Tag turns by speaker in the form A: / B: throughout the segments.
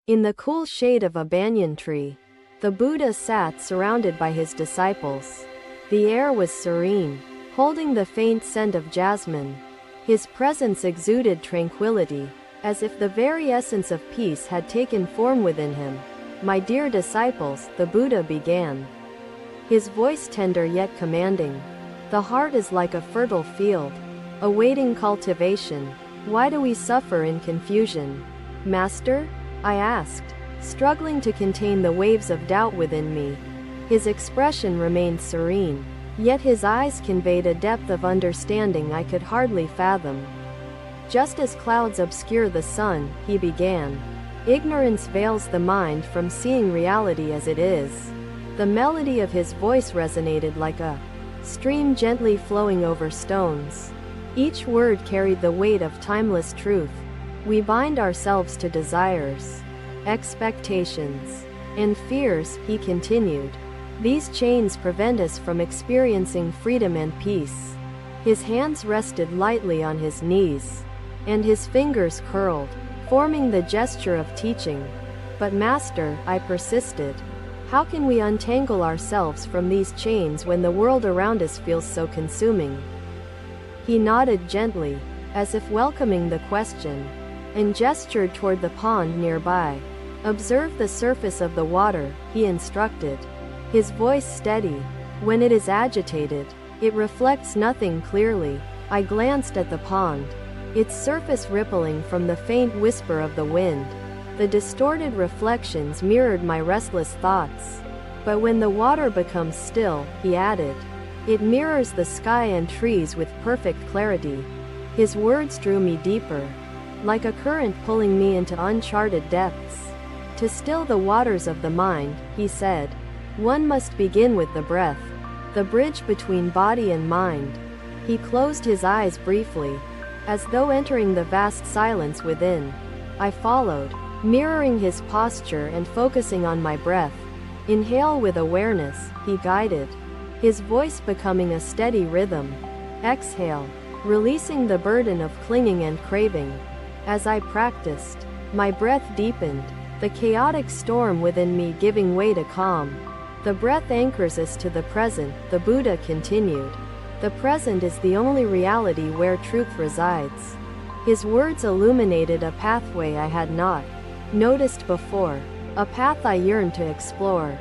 A: In the cool shade of a banyan tree, the Buddha sat surrounded by his disciples. The air was serene, holding the faint scent of jasmine. His presence exuded tranquility, as if the very essence of peace had taken form within him. "My dear disciples," the Buddha began, his voice tender yet commanding. "The heart is like a fertile field, awaiting cultivation. Why do we suffer in confusion?" "Master?" I asked, struggling to contain the waves of doubt within me. His expression remained serene, yet his eyes conveyed a depth of understanding I could hardly fathom. "Just as clouds obscure the sun," he began, "ignorance veils the mind from seeing reality as it is." The melody of his voice resonated like a stream gently flowing over stones. Each word carried the weight of timeless truth. We bind ourselves to desires, expectations, and fears, he continued. These chains prevent us from experiencing freedom and peace. His hands rested lightly on his knees, and his fingers curled, forming the gesture of teaching. "But Master," I persisted, "how can we untangle ourselves from these chains when the world around us feels so consuming?" He nodded gently, as if welcoming the question, and gestured toward the pond nearby. "Observe the surface of the water," he instructed, his voice steady. "When it is agitated, it reflects nothing clearly." I glanced at the pond, its surface rippling from the faint whisper of the wind. The distorted reflections mirrored my restless thoughts. "But when the water becomes still," he added, "it mirrors the sky and trees with perfect clarity." His words drew me deeper, like a current pulling me into uncharted depths. "To still the waters of the mind," he said, "one must begin with the breath, the bridge between body and mind." He closed his eyes briefly, as though entering the vast silence within. I followed, mirroring his posture and focusing on my breath. "Inhale with awareness," he guided, his voice becoming a steady rhythm. "Exhale, releasing the burden of clinging and craving." As I practiced, my breath deepened, the chaotic storm within me giving way to calm. "The breath anchors us to the present," the Buddha continued. "The present is the only reality where truth resides." His words illuminated a pathway I had not noticed before, a path I yearned to explore.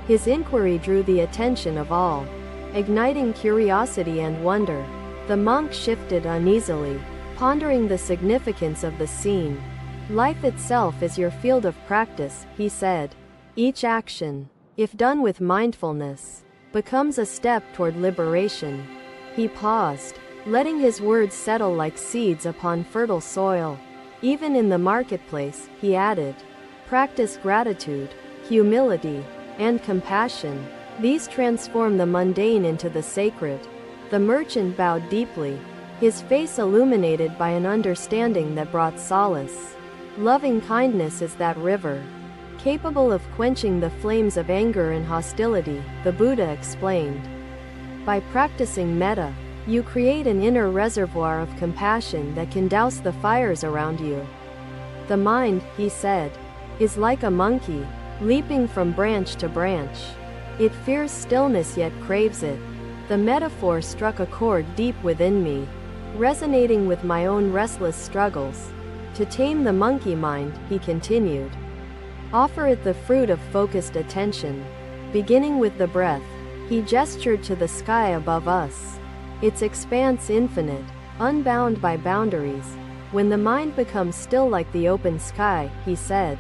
A: His inquiry drew the attention of all, igniting curiosity and wonder. The monk shifted uneasily, pondering the significance of the scene. "Life itself is your field of practice," he said. "Each action, if done with mindfulness, becomes a step toward liberation." He paused, letting his words settle like seeds upon fertile soil. "Even in the marketplace," he added, "practice gratitude, humility, and compassion. These transform the mundane into the sacred." The merchant bowed deeply, his face illuminated by an understanding that brought solace. "Loving kindness is that river, capable of quenching the flames of anger and hostility," the Buddha explained. "By practicing metta, you create an inner reservoir of compassion that can douse the fires around you." "The mind," he said, "is like a monkey, leaping from branch to branch. It fears stillness yet craves it." The metaphor struck a chord deep within me, resonating with my own restless struggles. "To tame the monkey mind," he continued, "offer it the fruit of focused attention, beginning with the breath." He gestured to the sky above us, its expanse infinite, unbound by boundaries. "When the mind becomes still like the open sky," he said,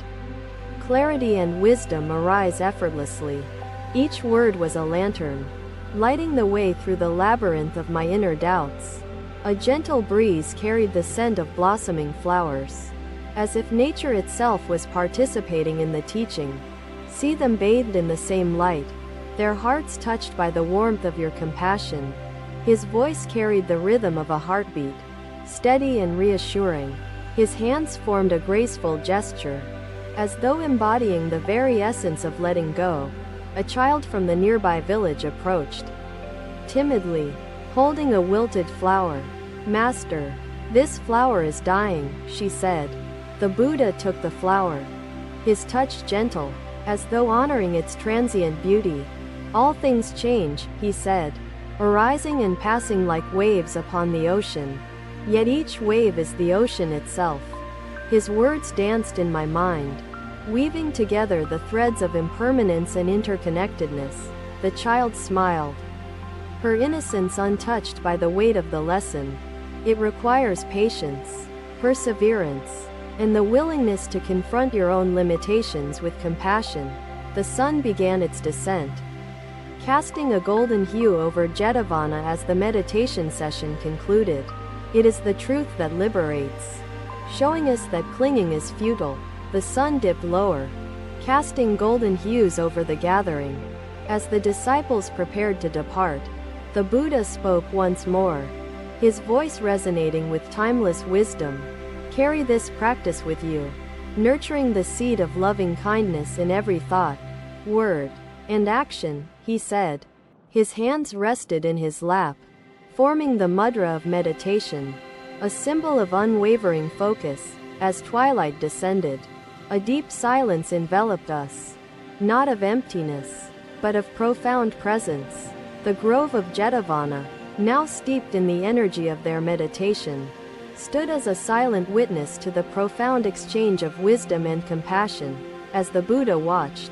A: "clarity and wisdom arise effortlessly." Each word was a lantern, lighting the way through the labyrinth of my inner doubts. A gentle breeze carried the scent of blossoming flowers, as if nature itself was participating in the teaching. "See them bathed in the same light, their hearts touched by the warmth of your compassion." His voice carried the rhythm of a heartbeat, steady and reassuring. His hands formed a graceful gesture, as though embodying the very essence of letting go. A child from the nearby village approached, timidly, holding a wilted flower. "Master, this flower is dying," she said. The Buddha took the flower, his touch gentle, as though honoring its transient beauty. All things change, he said, arising and passing like waves upon the ocean. Yet each wave is the ocean itself. His words danced in my mind, weaving together the threads of impermanence and interconnectedness. The child smiled, her innocence untouched by the weight of the lesson. It requires patience, perseverance, and the willingness to confront your own limitations with compassion. The sun began its descent, casting a golden hue over Jetavana as the meditation session concluded. It is the truth that liberates, showing us that clinging is futile. The sun dipped lower, casting golden hues over the gathering. As the disciples prepared to depart, the Buddha spoke once more, his voice resonating with timeless wisdom. Carry this practice with you, nurturing the seed of loving kindness in every thought, word, and action, he said. His hands rested in his lap, forming the mudra of meditation, a symbol of unwavering focus. As twilight descended, a deep silence enveloped us, not of emptiness, but of profound presence. The grove of Jetavana, now steeped in the energy of their meditation, stood as a silent witness to the profound exchange of wisdom and compassion. As the Buddha watched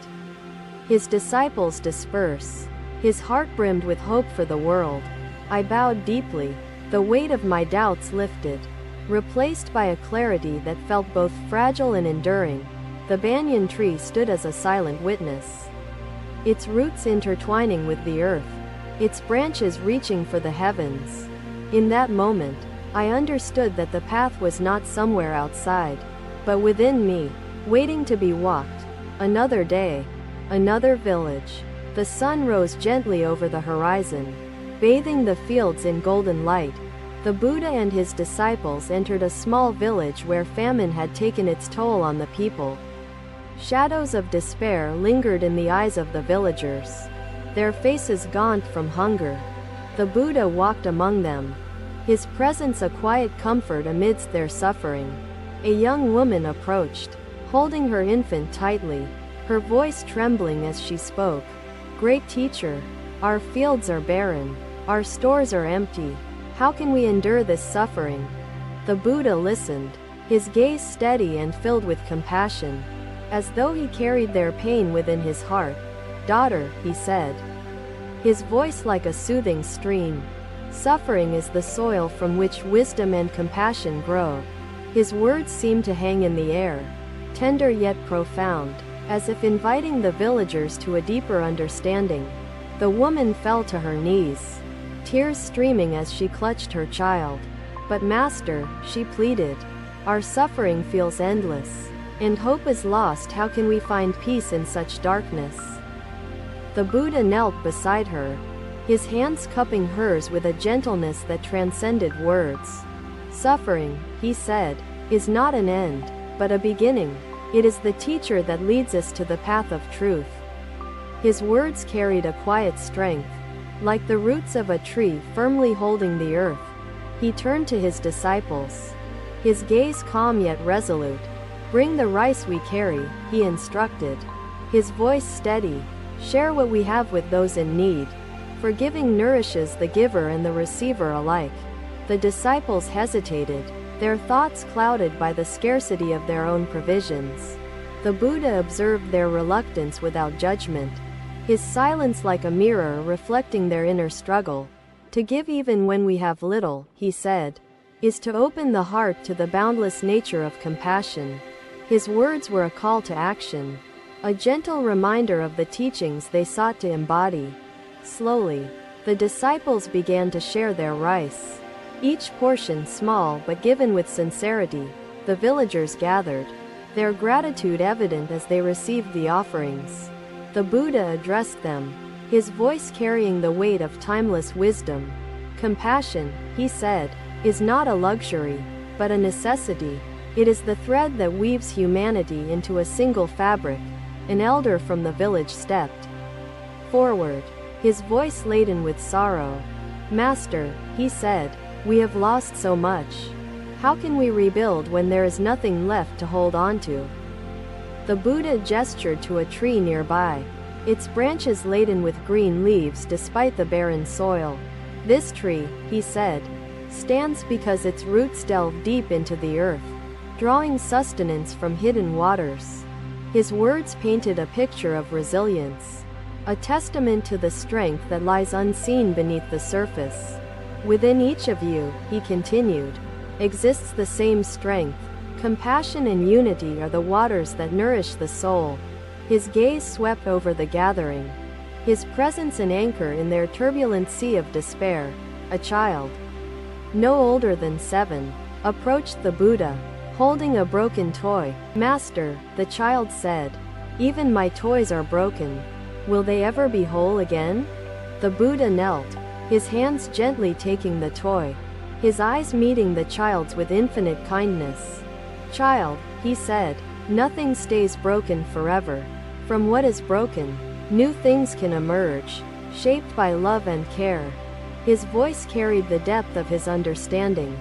A: his disciples disperse, his heart brimmed with hope for the world. I bowed deeply, the weight of my doubts lifted, replaced by a clarity that felt both fragile and enduring. The banyan tree stood as a silent witness, its roots intertwining with the earth, its branches reaching for the heavens. In that moment, I understood that the path was not somewhere outside, but within me, waiting to be walked. Another day, another village. The sun rose gently over the horizon, bathing the fields in golden light. The Buddha and his disciples entered a small village where famine had taken its toll on the people. Shadows of despair lingered in the eyes of the villagers, their faces gaunt from hunger. The Buddha walked among them, his presence a quiet comfort amidst their suffering. A young woman approached, holding her infant tightly, her voice trembling as she spoke. "Great teacher, our fields are barren, our stores are empty. How can we endure this suffering?" The Buddha listened, his gaze steady and filled with compassion, as though he carried their pain within his heart. "Daughter," he said, his voice like a soothing stream, "suffering is the soil from which wisdom and compassion grow." His words seemed to hang in the air, tender yet profound, as if inviting the villagers to a deeper understanding. The woman fell to her knees, tears streaming as she clutched her child. "But Master," she pleaded, "our suffering feels endless, and hope is lost. How can we find peace in such darkness?" The Buddha knelt beside her, his hands cupping hers with a gentleness that transcended words. "Suffering," he said, "is not an end, but a beginning. It is the teacher that leads us to the path of truth." His words carried a quiet strength, like the roots of a tree firmly holding the earth. He turned to his disciples, his gaze calm yet resolute. "Bring the rice we carry," he instructed, his voice steady. "Share what we have with those in need, for giving nourishes the giver and the receiver alike." The disciples hesitated, their thoughts clouded by the scarcity of their own provisions. The Buddha observed their reluctance without judgment, his silence like a mirror reflecting their inner struggle. "To give even when we have little," he said, "is to open the heart to the boundless nature of compassion." His words were a call to action, a gentle reminder of the teachings they sought to embody. Slowly, the disciples began to share their rice, each portion small but given with sincerity. The villagers gathered, their gratitude evident as they received the offerings. The Buddha addressed them, his voice carrying the weight of timeless wisdom. "Compassion," he said, "is not a luxury, but a necessity. It is the thread that weaves humanity into a single fabric." An elder from the village stepped forward, his voice laden with sorrow. "Master," he said, "we have lost so much. How can we rebuild when there is nothing left to hold on to?" The Buddha gestured to a tree nearby, its branches laden with green leaves despite the barren soil. This tree, he said, stands because its roots delve deep into the earth, drawing sustenance from hidden waters. His words painted a picture of resilience, a testament to the strength that lies unseen beneath the surface. Within each of you, he continued, exists the same strength. Compassion and unity are the waters that nourish the soul. His gaze swept over the gathering, his presence an anchor in their turbulent sea of despair. A child, no older than 7, approached the Buddha, holding a broken toy. Master, the child said, even my toys are broken. Will they ever be whole again? The Buddha knelt, his hands gently taking the toy, his eyes meeting the child's with infinite kindness. Child, he said, nothing stays broken forever. From what is broken, new things can emerge, shaped by love and care. His voice carried the depth of his understanding,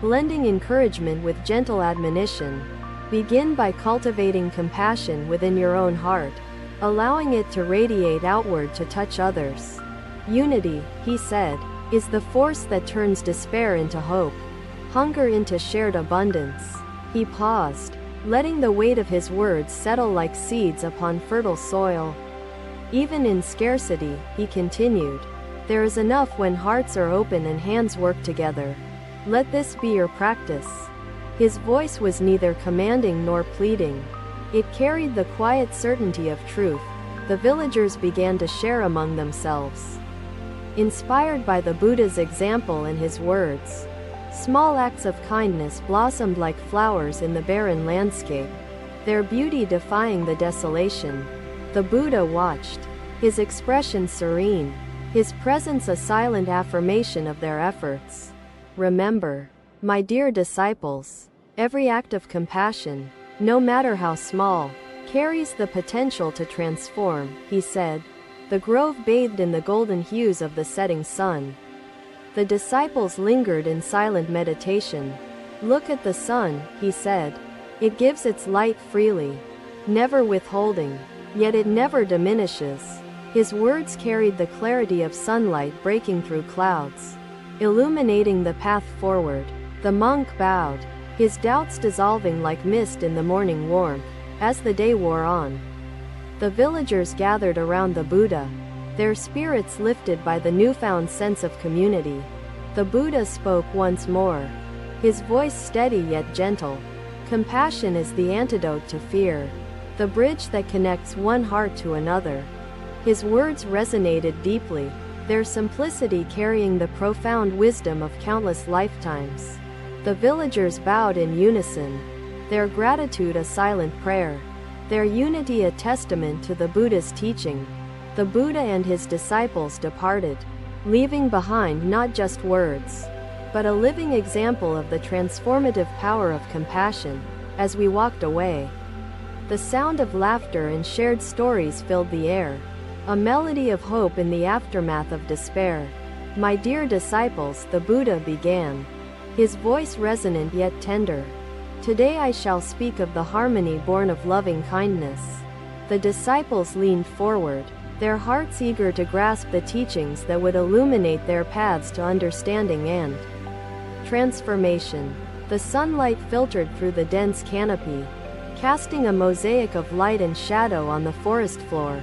A: blending encouragement with gentle admonition. Begin by cultivating compassion within your own heart, allowing it to radiate outward to touch others. Unity, he said, is the force that turns despair into hope, hunger into shared abundance. He paused, letting the weight of his words settle like seeds upon fertile soil. Even in scarcity, he continued, there is enough when hearts are open and hands work together. Let this be your practice. His voice was neither commanding nor pleading. It carried the quiet certainty of truth. The villagers began to share among themselves, inspired by the Buddha's example and his words. Small acts of kindness blossomed like flowers in the barren landscape, their beauty defying the desolation. The Buddha watched, his expression serene, his presence a silent affirmation of their efforts. Remember, my dear disciples, every act of compassion, no matter how small, carries the potential to transform, he said. The grove bathed in the golden hues of the setting sun. The disciples lingered in silent meditation. Look at the sun, he said. It gives its light freely, never withholding, yet it never diminishes. His words carried the clarity of sunlight breaking through clouds, illuminating the path forward. The monk bowed, his doubts dissolving like mist in the morning warmth. As the day wore on, the villagers gathered around the Buddha, their spirits lifted by the newfound sense of community. The Buddha spoke once more, his voice steady yet gentle. Compassion is the antidote to fear, the bridge that connects one heart to another. His words resonated deeply, their simplicity carrying the profound wisdom of countless lifetimes. The villagers bowed in unison, their gratitude a silent prayer, their unity a testament to the Buddha's teaching. The Buddha and his disciples departed, leaving behind not just words, but a living example of the transformative power of compassion. As we walked away, the sound of laughter and shared stories filled the air, a melody of hope in the aftermath of despair. My dear disciples, the Buddha began, his voice resonant yet tender. Today I shall speak of the harmony born of loving kindness. The disciples leaned forward, their hearts eager to grasp the teachings that would illuminate their paths to understanding and transformation. The sunlight filtered through the dense canopy, casting a mosaic of light and shadow on the forest floor.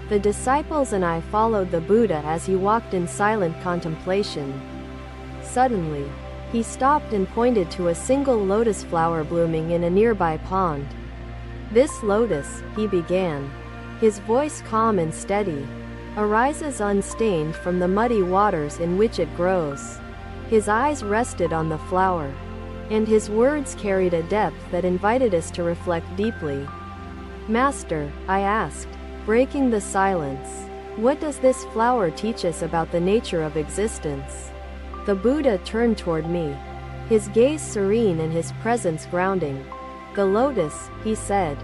A: The disciples and I followed the Buddha as he walked in silent contemplation. Suddenly, he stopped and pointed to a single lotus flower blooming in a nearby pond. This lotus, he began, his voice calm and steady, arises unstained from the muddy waters in which it grows. His eyes rested on the flower, and his words carried a depth that invited us to reflect deeply. Master, I asked, breaking the silence, what does this flower teach us about the nature of existence? The Buddha turned toward me, his gaze serene and his presence grounding. The lotus, he said,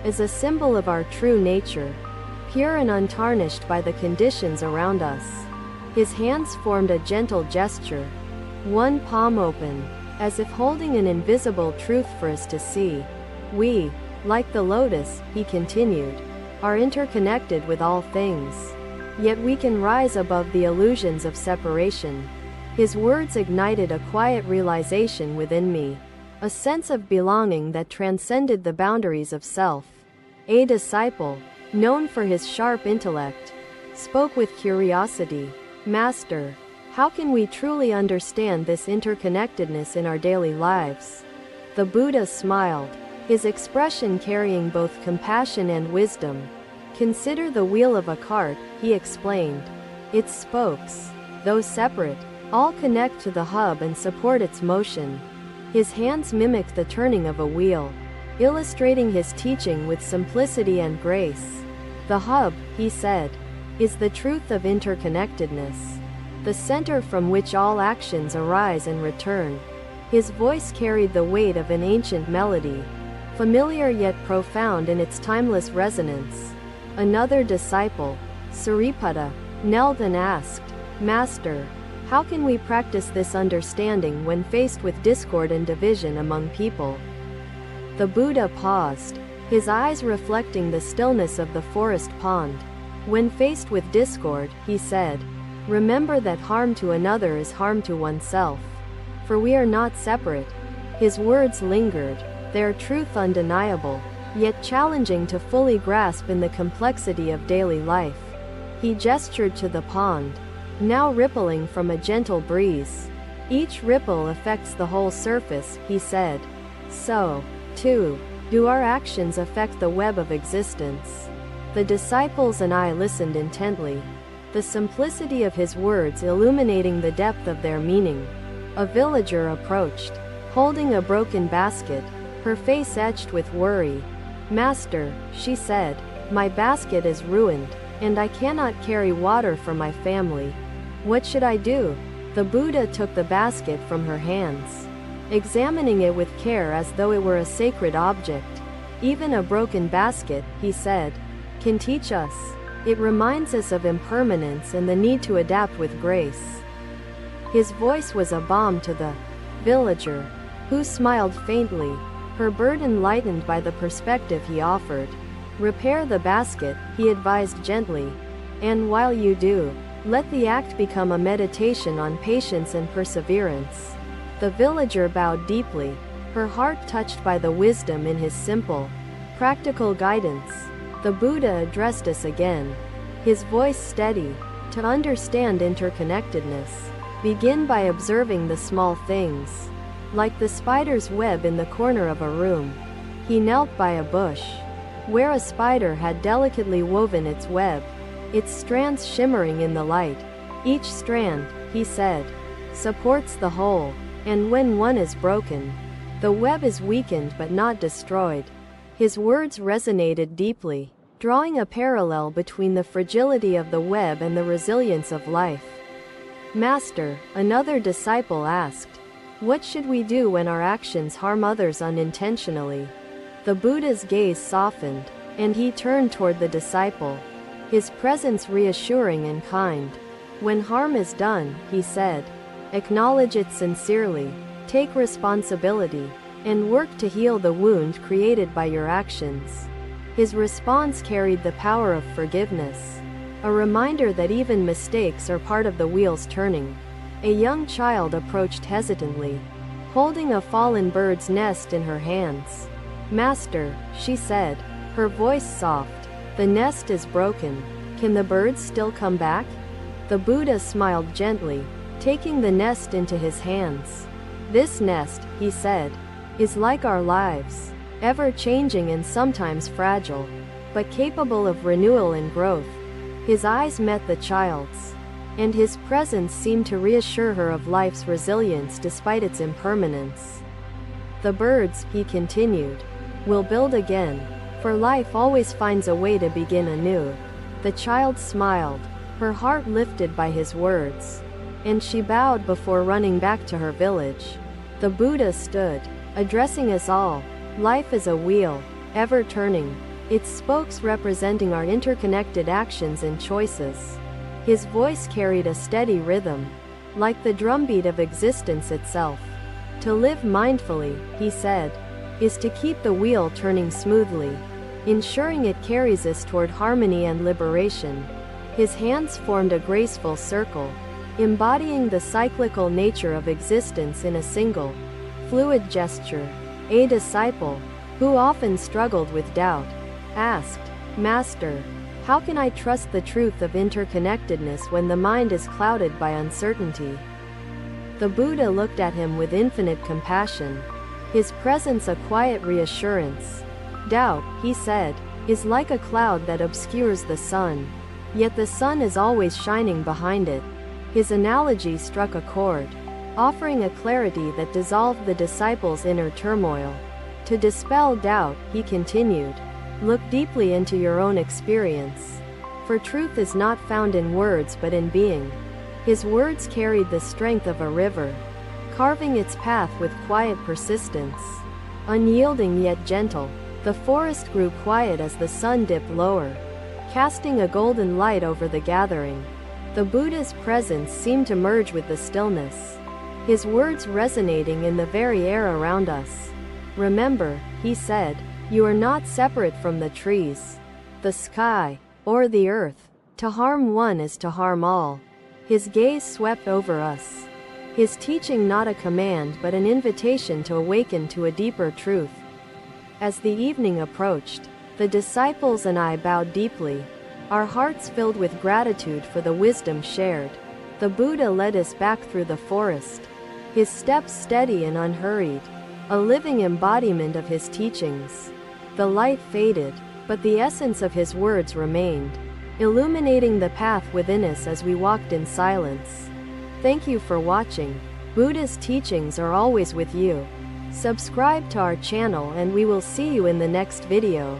A: is a symbol of our true nature, pure and untarnished by the conditions around us. His hands formed a gentle gesture, one palm open, as if holding an invisible truth for us to see. We, like the lotus, he continued, are interconnected with all things. Yet we can rise above the illusions of separation. His words ignited a quiet realization within me, a sense of belonging that transcended the boundaries of self. A disciple, known for his sharp intellect, spoke with curiosity. Master, how can we truly understand this interconnectedness in our daily lives? The Buddha smiled, his expression carrying both compassion and wisdom. Consider the wheel of a cart, he explained. Its spokes, though separate, all connect to the hub and support its motion. His hands mimicked the turning of a wheel, illustrating his teaching with simplicity and grace. The hub, he said, is the truth of interconnectedness, the center from which all actions arise and return. His voice carried the weight of an ancient melody, familiar yet profound in its timeless resonance. Another disciple, Sariputta, knelt and asked, Master, how can we practice this understanding when faced with discord and division among people? The Buddha paused, his eyes reflecting the stillness of the forest pond. When faced with discord, he said, remember that harm to another is harm to oneself. For we are not separate. His words lingered, their truth undeniable, yet challenging to fully grasp in the complexity of daily life. He gestured to the pond, now rippling from a gentle breeze. Each ripple affects the whole surface, he said. So, too, do our actions affect the web of existence. The disciples and I listened intently, the simplicity of his words illuminating the depth of their meaning. A villager approached, holding a broken basket, her face etched with worry. Master, she said, my basket is ruined, and I cannot carry water for my family. What should I do? The Buddha took the basket from her hands, examining it with care as though it were a sacred object. Even a broken basket, he said, can teach us. It reminds us of impermanence and the need to adapt with grace. His voice was a balm to the villager, who smiled faintly, her burden lightened by the perspective he offered. Repair the basket, he advised gently, and while you do, let the act become a meditation on patience and perseverance. The villager bowed deeply, her heart touched by the wisdom in his simple, practical guidance. The Buddha addressed us again, his voice steady. To understand interconnectedness, begin by observing the small things. Like the spider's web in the corner of a room. He knelt by a bush, where a spider had delicately woven its web, its strands shimmering in the light. Each strand, he said, supports the whole, and when one is broken, the web is weakened but not destroyed. His words resonated deeply, drawing a parallel between the fragility of the web and the resilience of life. Master, another disciple asked, what should we do when our actions harm others unintentionally? The Buddha's gaze softened, and he turned toward the disciple, his presence reassuring and kind. When harm is done, he said, acknowledge it sincerely, take responsibility, and work to heal the wound created by your actions. His response carried the power of forgiveness, a reminder that even mistakes are part of the wheel's turning. A young child approached hesitantly, holding a fallen bird's nest in her hands. Master, she said, her voice soft, the nest is broken. Can the birds still come back? The Buddha smiled gently, taking the nest into his hands. This nest, he said, is like our lives, ever-changing and sometimes fragile, but capable of renewal and growth. His eyes met the child's, and his presence seemed to reassure her of life's resilience despite its impermanence. The birds, he continued, will build again, for life always finds a way to begin anew. The child smiled, her heart lifted by his words, and she bowed before running back to her village. The Buddha stood, addressing us all. Life is a wheel, ever turning, its spokes representing our interconnected actions and choices. His voice carried a steady rhythm, like the drumbeat of existence itself. To live mindfully, he said, is to keep the wheel turning smoothly, ensuring it carries us toward harmony and liberation. His hands formed a graceful circle, embodying the cyclical nature of existence in a single, fluid gesture. A disciple, who often struggled with doubt, asked, "Master, how can I trust the truth of interconnectedness when the mind is clouded by uncertainty?" The Buddha looked at him with infinite compassion, his presence a quiet reassurance. "Doubt," he said, "is like a cloud that obscures the sun. Yet the sun is always shining behind it." His analogy struck a chord, offering a clarity that dissolved the disciple's inner turmoil. To dispel doubt, he continued, "Look deeply into your own experience. For truth is not found in words but in being." His words carried the strength of a river, carving its path with quiet persistence. Unyielding yet gentle, the forest grew quiet as the sun dipped lower, casting a golden light over the gathering. The Buddha's presence seemed to merge with the stillness, his words resonating in the very air around us. "Remember," he said, "you are not separate from the trees, the sky, or the earth. To harm one is to harm all." His gaze swept over us, his teaching not a command but an invitation to awaken to a deeper truth. As the evening approached, the disciples and I bowed deeply, our hearts filled with gratitude for the wisdom shared. The Buddha led us back through the forest, his steps steady and unhurried, a living embodiment of his teachings. The light faded, but the essence of his words remained, illuminating the path within us as we walked in silence. Thank you for watching. Buddha's teachings are always with you. Subscribe to our channel and we will see you in the next video.